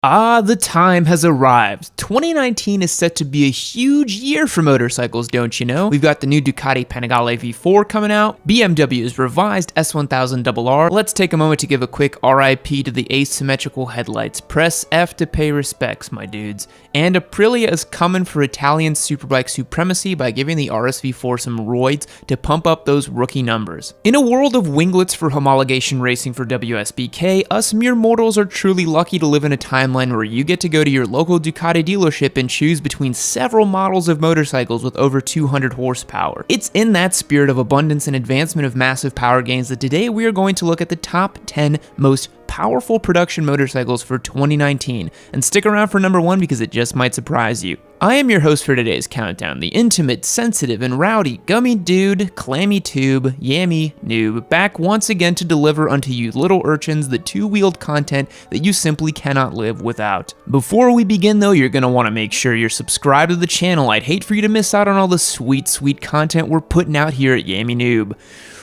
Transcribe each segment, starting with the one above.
Ah, the time has arrived. 2019 is set to be a huge year for motorcycles, don't you know? We've got the new Ducati Panigale V4 coming out, BMW's revised S1000RR. Let's take a moment to give a quick RIP to the asymmetrical headlights. Press F to pay respects, my dudes. And Aprilia is coming for Italian superbike supremacy by giving the RSV4 some roids to pump up those rookie numbers. In a world of winglets for homologation racing for WSBK, us mere mortals are truly lucky to live in a timeline where you get to go to your local Ducati dealership and choose between several models of motorcycles with over 200 horsepower. It's in that spirit of abundance and advancement of massive power gains that today we are going to look at the top 10 most powerful production motorcycles for 2019, and stick around for number 1 because it just might surprise you. I am your host for today's countdown, the intimate, sensitive, and rowdy gummy dude, clammy tube, yammy noob, back once again to deliver unto you little urchins the two-wheeled content that you simply cannot live without. Before we begin though, you're gonna want to make sure you're subscribed to the channel. I'd hate for you to miss out on all the sweet content we're putting out here at Yammy Noob.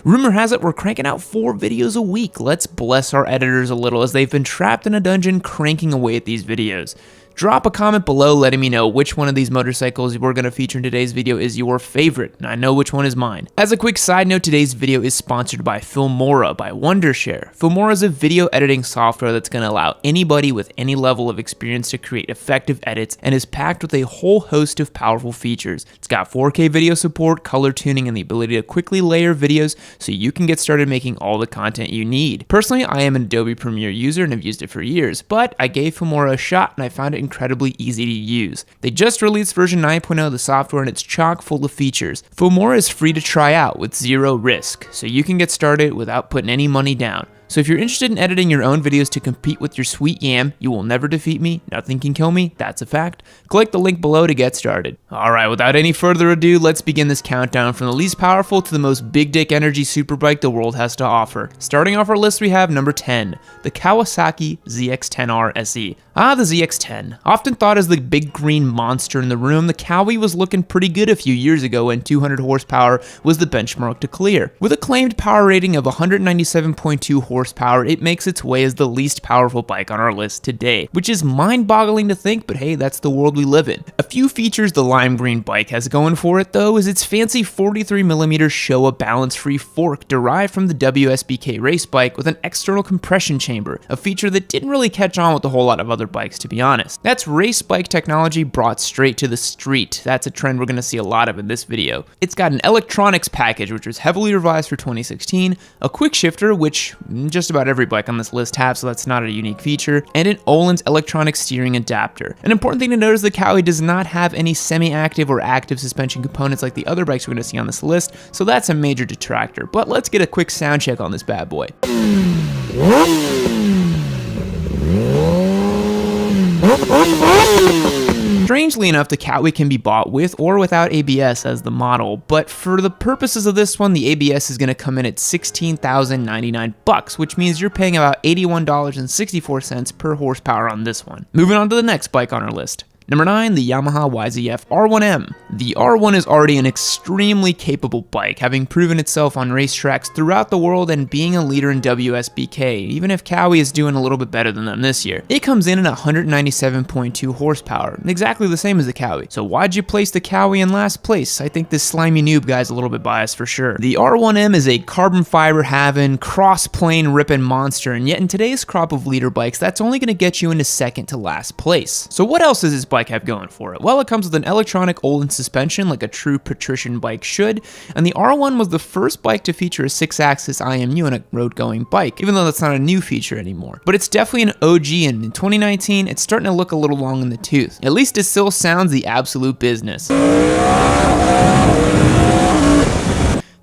Rumor has it we're cranking out 4 videos a week. Let's bless our editors a little as they've been trapped in a dungeon cranking away at these videos. Drop a comment below letting me know which one of these motorcycles we're going to feature in today's video is your favorite, and I know which one is mine. As a quick side note, today's video is sponsored by Filmora by Wondershare. Filmora is a video editing software that's going to allow anybody with any level of experience to create effective edits and is packed with a whole host of powerful features. It's got 4K video support, color tuning, and the ability to quickly layer videos so you can get started making all the content you need. Personally, I am an Adobe Premiere user and have used it for years, but I gave Filmora a shot and I found it incredibly easy to use. They just released version 9.0 of the software and it's chock full of features. Filmora is free to try out with zero risk, so you can get started without putting any money down. So if you're interested in editing your own videos to compete with your sweet yam, you will never defeat me, nothing can kill me, that's a fact. Click the link below to get started. Alright, without any further ado, let's begin this countdown from the least powerful to the most big dick energy superbike the world has to offer. Starting off our list we have number 10, the Kawasaki ZX-10R SE. Ah, the ZX-10. Often thought as the big green monster in the room, the Kawi was looking pretty good a few years ago when 200 horsepower was the benchmark to clear. With a claimed power rating of 197.2 horsepower, it makes its way as the least powerful bike on our list today, which is mind-boggling to think, but hey, that's the world we live in. A few features the lime green bike has going for it though is its fancy 43mm Showa balance-free fork derived from the WSBK race bike with an external compression chamber, a feature that didn't really catch on with a whole lot of other bikes, to be honest. That's race bike technology brought straight to the street. That's a trend we're going to see a lot of in this video. It's got an electronics package which was heavily revised for 2016, a quick shifter which just about every bike on this list have, so that's not a unique feature, and an Öhlins electronic steering adapter. An important thing to note is the Kawi does not have any semi-active or active suspension components like the other bikes we're going to see on this list, so that's a major detractor. But let's get a quick sound check on this bad boy. Strangely enough, the Kawi can be bought with or without ABS as the model, but for the purposes of this one, the ABS is going to come in at $16,099, which means you're paying about $81.64 per horsepower on this one. Moving on to the next bike on our list. Number 9, the Yamaha YZF R1M. The R1 is already an extremely capable bike, having proven itself on racetracks throughout the world and being a leader in WSBK, even if Kawi is doing a little bit better than them this year. It comes in at 197.2 horsepower, exactly the same as the Kawi. So why'd you place the Kawi in last place? I think this slimy noob guy's a little bit biased for sure. The R1M is a carbon fiber having, cross-plane ripping monster, and yet in today's crop of leader bikes, that's only going to get you into second to last place. So what else does this bike have going for it? Well, it comes with an electronic Öhlins suspension like a true patrician bike should, and the R1 was the first bike to feature a 6-axis IMU on a road-going bike, even though that's not a new feature anymore. But it's definitely an OG, and in 2019, it's starting to look a little long in the tooth. At least it still sounds the absolute business.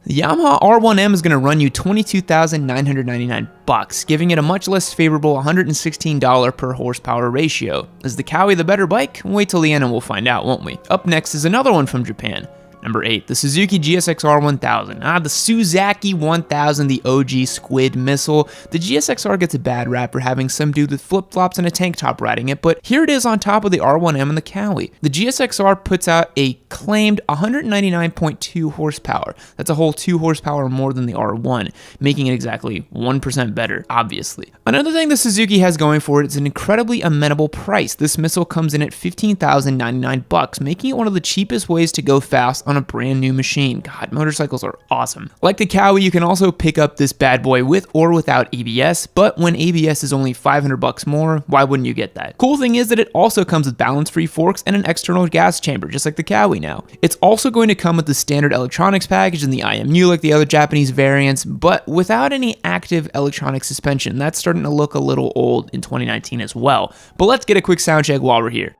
The Yamaha R1M is going to run you $22,999, giving it a much less favorable $116 per horsepower ratio. Is the Kawi the better bike? Wait till the end and we'll find out, won't we? Up next is another one from Japan. Number 8, the Suzuki GSX-R 1000. The Suzaki 1000, the OG squid missile. The GSX-R gets a bad rap for having some dude with flip-flops and a tank top riding it, but here it is on top of the R1M and the Cowie. The GSX-R puts out a claimed 199.2 horsepower. That's a whole 2 horsepower more than the R1, making it exactly 1% better, obviously. Another thing the Suzuki has going for it is an incredibly amenable price. This missile comes in at $15,099, making it one of the cheapest ways to go fast on a brand new machine. God, motorcycles are awesome. Like the Cowie, you can also pick up this bad boy with or without ABS, but when ABS is only $500 more, why wouldn't you get that? Cool thing is that it also comes with balance-free forks and an external gas chamber, just like the Cowie now. It's also going to come with the standard electronics package and the IMU like the other Japanese variants, but without any active electronic suspension. That's starting to look a little old in 2019 as well. But let's get a quick sound check while we're here.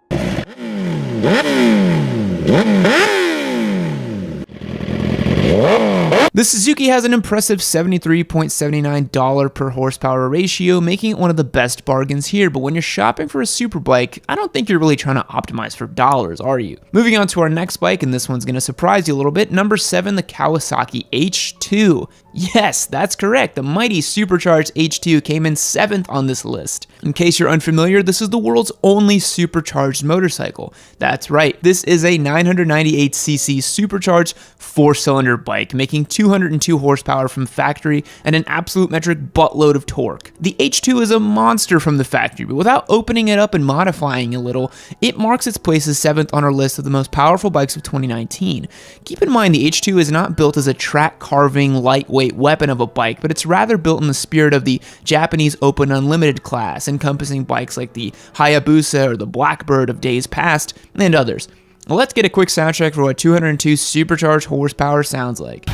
The Suzuki has an impressive $73.79 per horsepower ratio, making it one of the best bargains here, but when you're shopping for a superbike, I don't think you're really trying to optimize for dollars, are you? Moving on to our next bike, and this one's going to surprise you a little bit, number 7, the Kawasaki H2. Yes, that's correct, the mighty supercharged H2 came in 7th on this list. In case you're unfamiliar, this is the world's only supercharged motorcycle. That's right, this is a 998cc supercharged 4-cylinder bike, making 202 horsepower from factory and an absolute metric buttload of torque. The H2 is a monster from the factory, but without opening it up and modifying a little, it marks its place as 7th on our list of the most powerful bikes of 2019. Keep in mind the H2 is not built as a track carving, lightweight weapon of a bike, but it's rather built in the spirit of the Japanese Open Unlimited class, encompassing bikes like the Hayabusa or the Blackbird of days past, and others. Well, let's get a quick sound check for what 202 supercharged horsepower sounds like.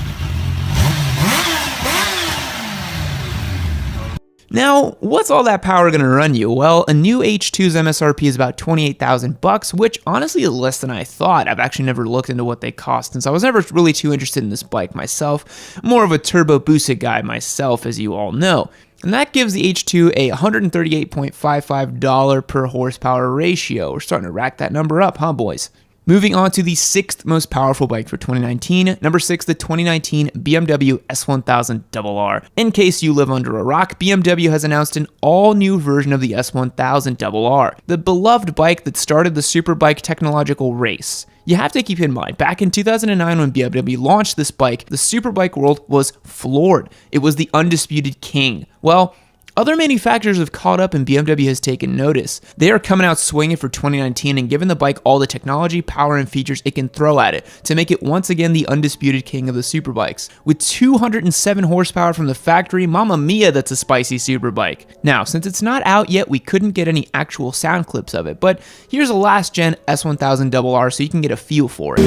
Now, what's all that power going to run you? Well, a new H2's MSRP is about $28,000, which honestly is less than I thought. I've actually never looked into what they cost, since I was never really too interested in this bike myself. More of a turbo boosted guy myself, as you all know. And that gives the H2 a $138.55 per horsepower ratio. We're starting to rack that number up, huh, boys? Moving on to the 6th most powerful bike for 2019, number 6, the 2019 BMW S1000RR. In case you live under a rock, BMW has announced an all-new version of the S1000RR, the beloved bike that started the superbike technological race. You have to keep in mind, back in 2009 when BMW launched this bike, the superbike world was floored. It was the undisputed king. Well, other manufacturers have caught up and BMW has taken notice. They are coming out swinging for 2019 and giving the bike all the technology, power, and features it can throw at it to make it once again the undisputed king of the superbikes. With 207 horsepower from the factory, mamma mia, that's a spicy superbike. Now, since it's not out yet, we couldn't get any actual sound clips of it, but here's a last gen S1000RR so you can get a feel for it.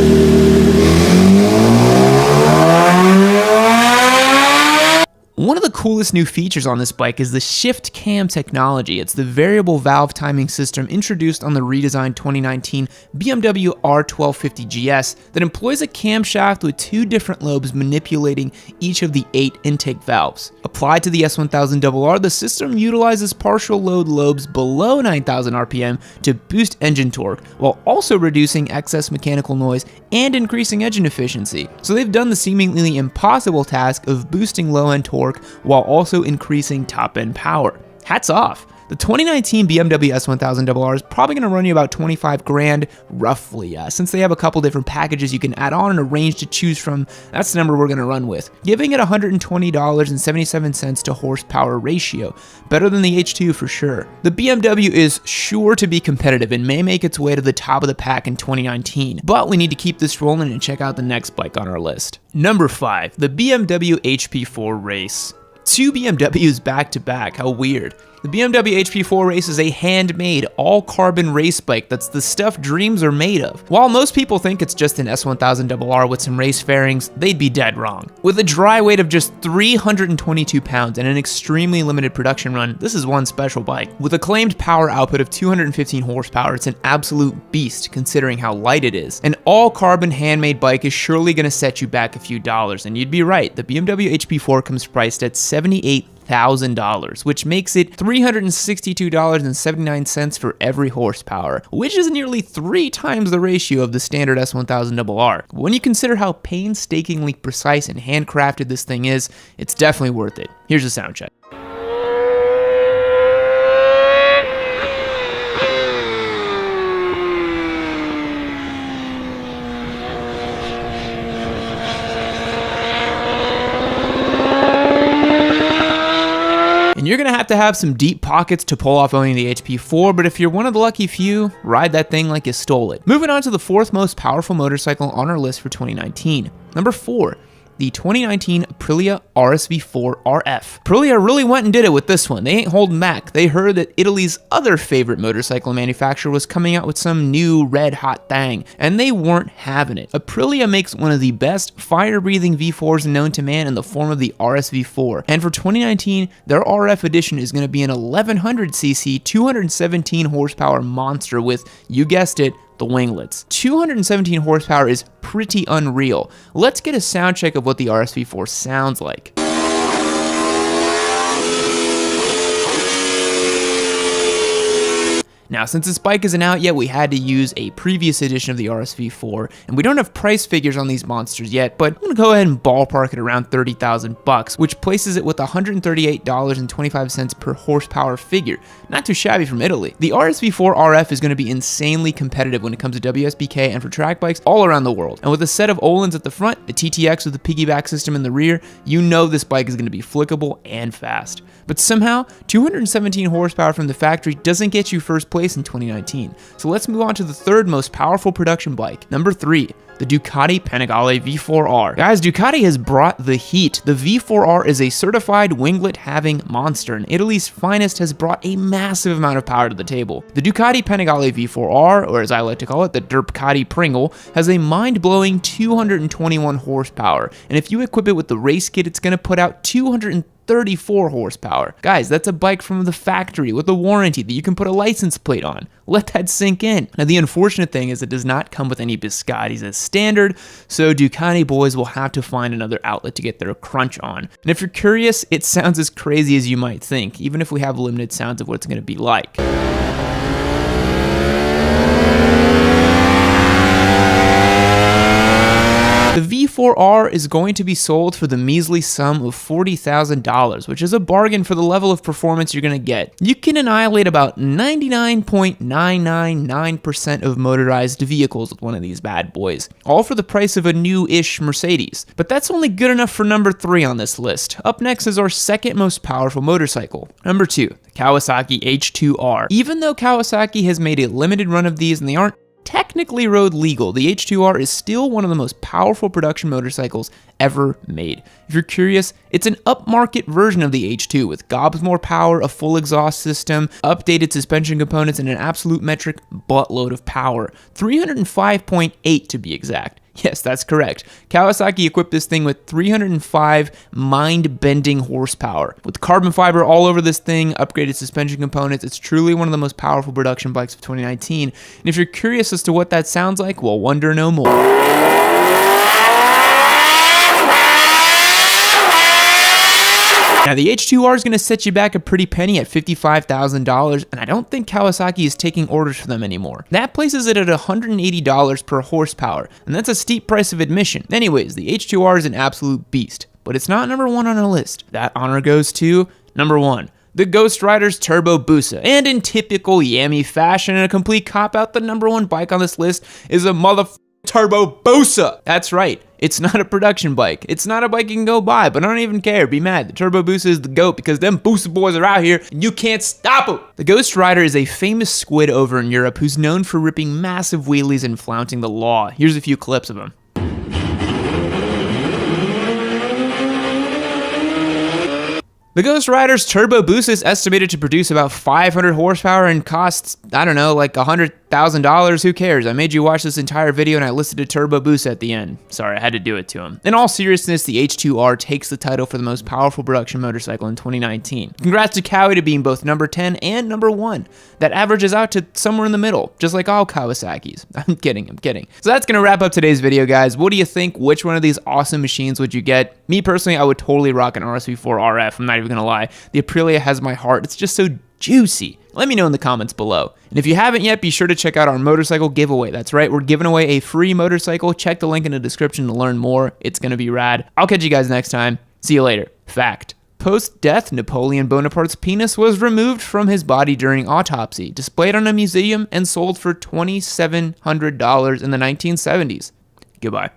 One of the coolest new features on this bike is the Shift Cam technology. It's the variable valve timing system introduced on the redesigned 2019 BMW R1250 GS that employs a camshaft with 2 different lobes manipulating each of the 8 intake valves. Applied to the S1000RR, the system utilizes partial load lobes below 9,000 RPM to boost engine torque, while also reducing excess mechanical noise and increasing engine efficiency. So they've done the seemingly impossible task of boosting low-end torque while also increasing top-end power. Hats off! The 2019 BMW S1000RR is probably going to run you about 25 grand, roughly. Since they have a couple different packages you can add on and a range to choose from, that's the number we're going to run with, giving it $120.77 to horsepower ratio. Better than the H2 for sure. The BMW is sure to be competitive and may make its way to the top of the pack in 2019, but we need to keep this rolling and check out the next bike on our list. Number 5, the BMW HP4 Race. 2 BMWs back to back, how weird. The BMW HP4 Race is a handmade, all-carbon race bike that's the stuff dreams are made of. While most people think it's just an S1000RR with some race fairings, they'd be dead wrong. With a dry weight of just 322 pounds and an extremely limited production run, this is one special bike. With a claimed power output of 215 horsepower, it's an absolute beast considering how light it is. An all-carbon handmade bike is surely going to set you back a few dollars, and you'd be right, the BMW HP4 comes priced at $78,000. $300,000, which makes it $362.79 for every horsepower, which is nearly 3 times the ratio of the standard S1000RR. When you consider how painstakingly precise and handcrafted this thing is, it's definitely worth it. Here's a sound check. And you're gonna have some deep pockets to pull off owning the HP4, but if you're one of the lucky few, ride that thing like you stole it. Moving on to the 4th most powerful motorcycle on our list for 2019. Number 4. The 2019 Aprilia RSV4 RF. Aprilia really went and did it with this one. They ain't holding back. They heard that Italy's other favorite motorcycle manufacturer was coming out with some new red hot thing, and they weren't having it. Aprilia makes one of the best fire-breathing V4s known to man in the form of the RSV4, and for 2019, their RF edition is going to be an 1100cc, 217 horsepower monster with, you guessed it, the winglets. 217 horsepower is pretty unreal. Let's get a sound check of what the RSV4 sounds like. Now, since this bike isn't out yet, we had to use a previous edition of the RSV4, and we don't have price figures on these monsters yet, but I'm gonna go ahead and ballpark it around $30,000, which places it with $138.25 per horsepower figure. Not too shabby from Italy. The RSV4 RF is gonna be insanely competitive when it comes to WSBK and for track bikes all around the world. And with a set of Öhlins at the front, a TTX with a piggyback system in the rear, you know this bike is gonna be flickable and fast. But somehow, 217 horsepower from the factory doesn't get you first place in 2019. So let's move on to the 3rd most powerful production bike. Number 3, the Ducati Panigale V4R. Guys, Ducati has brought the heat. The V4R is a certified winglet-having monster, and Italy's finest has brought a massive amount of power to the table. The Ducati Panigale V4R, or as I like to call it, the Derpcati Pringle, has a mind-blowing 221 horsepower, and if you equip it with the race kit, it's going to put out 234 horsepower. Guys, that's a bike from the factory with a warranty that you can put a license plate on. Let that sink in. Now, the unfortunate thing is it does not come with any biscottis as standard, so Ducati boys will have to find another outlet to get their crunch on. And if you're curious, it sounds as crazy as you might think, even if we have limited sounds of what it's going to be like. The V4R is going to be sold for the measly sum of $40,000, which is a bargain for the level of performance you're going to get. You can annihilate about 99.999% of motorized vehicles with one of these bad boys, all for the price of a new-ish Mercedes. But that's only good enough for number 3 on this list. Up next is our 2nd most powerful motorcycle. Number 2, the Kawasaki H2R. Even though Kawasaki has made a limited run of these and they aren't technically road legal, the H2R is still one of the most powerful production motorcycles ever made. If you're curious, it's an upmarket version of the H2 with gobs more power, a full exhaust system, updated suspension components, and an absolute metric buttload of power. 305.8 to be exact. Yes, that's correct. Kawasaki equipped this thing with 305 mind-bending horsepower. With carbon fiber all over this thing, upgraded suspension components, it's truly one of the most powerful production bikes of 2019. And if you're curious as to what that sounds like, well, wonder no more. Now, the H2R is going to set you back a pretty penny at $55,000, and I don't think Kawasaki is taking orders for them anymore. That places it at $180 per horsepower, and that's a steep price of admission. Anyways, the H2R is an absolute beast, but it's not number 1 on our list. That honor goes to number 1. The Ghost Rider's Turbo Busa. And in typical Yami fashion and a complete cop-out, the number 1 bike on this list is a Turbo Busa. That's right. It's not a production bike. It's not a bike you can go buy, but I don't even care. Be mad. The Turbo Busa is the GOAT because them Busa boys are out here and you can't stop them. The Ghost Rider is a famous squid over in Europe who's known for ripping massive wheelies and flaunting the law. Here's a few clips of him. The Ghost Rider's Turbo Busa is estimated to produce about 500 horsepower and costs, I don't know, like $100,000 $1,000, who cares? I made you watch this entire video and I listed a turbo boost at the end. Sorry, I had to do it to him. In all seriousness, the H2R takes the title for the most powerful production motorcycle in 2019. Congrats to Kawi to being both number 10 and number 1. That averages out to somewhere in the middle, just like all Kawasaki's. I'm kidding. So that's gonna wrap up today's video, guys. What do you think? Which one of these awesome machines would you get? Me personally, I would totally rock an RSV4 RF. I'm not even gonna lie. The Aprilia has my heart. It's just so juicy. Let me know in the comments below. And if you haven't yet, be sure to check out our motorcycle giveaway. That's right, we're giving away a free motorcycle. Check the link in the description to learn more. It's gonna be rad. I'll catch you guys next time. See you later. Fact: post-death, Napoleon Bonaparte's penis was removed from his body during autopsy, displayed on a museum, and sold for $2,700 in the 1970s. Goodbye.